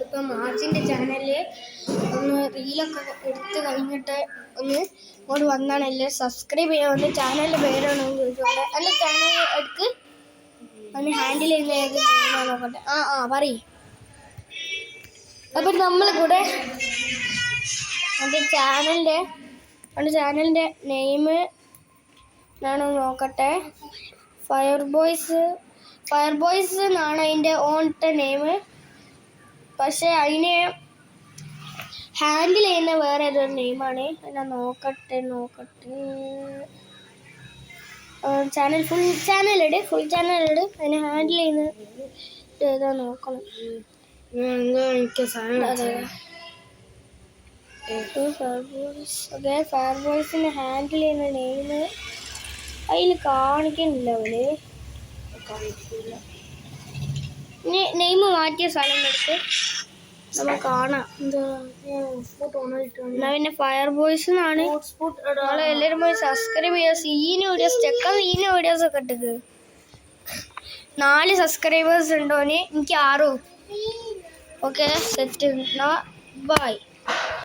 ഇപ്പം മാർജിൻ്റെ ചാനലിൽ ഒന്ന് റീലൊക്കെ എടുത്ത് കഴിഞ്ഞിട്ട് ഒന്ന് ഇങ്ങോട്ട് വന്നാണ് എല്ലാവരും സബ്സ്ക്രൈബ് ചെയ്യാൻ ചാനലിൻ്റെ പേരാണോ എന്ന് ചോദിച്ചോട്ടെ. അല്ല ചാനൽ എടുക്ക് ഒന്ന് ഹാൻഡിൽ ചെയ്യുന്ന ഏത് നോക്കട്ടെ. പറയും. അപ്പം നമ്മൾ കൂടെ എൻ്റെ ചാനലിൻ്റെ നെയിം ഞാനൊന്ന് നോക്കട്ടെ. ഫയർ ബോയ്സ് എന്നാണ് അതിൻ്റെ ഓൺത്തെ നെയിം. പക്ഷെ അതിനെ ഹാൻഡിൽ ചെയ്യുന്ന വേറെ ഏതൊരു നെയിമാണ്. ഞാൻ നോക്കട്ടെ. ഫുൾ ചാനലിട് അതിനെ ഹാൻഡിൽ ചെയ്യുന്ന ഏതാ നോക്കണം. ഫയർ ബോയ്സിനെ ഹാൻഡിൽ ചെയ്യുന്ന നെയിം അതിൽ കാണിക്കുന്നില്ല. നെയിം മാറ്റിയ സ്ഥലം എടുത്ത് നമ്മൾ കാണാം. പിന്നെ ഫയർ ബോയ്സ് എന്നാണ്. എല്ലാവരും പോയി സബ്സ്ക്രൈബ് ചെയ്യുക. സീന് വീഡിയോസ് ഒക്കെ ഇട്ടത് 4 സബ്സ്ക്രൈബേഴ്സ് ഉണ്ടോന്. എനിക്ക് 6. Okay set. ബൈ.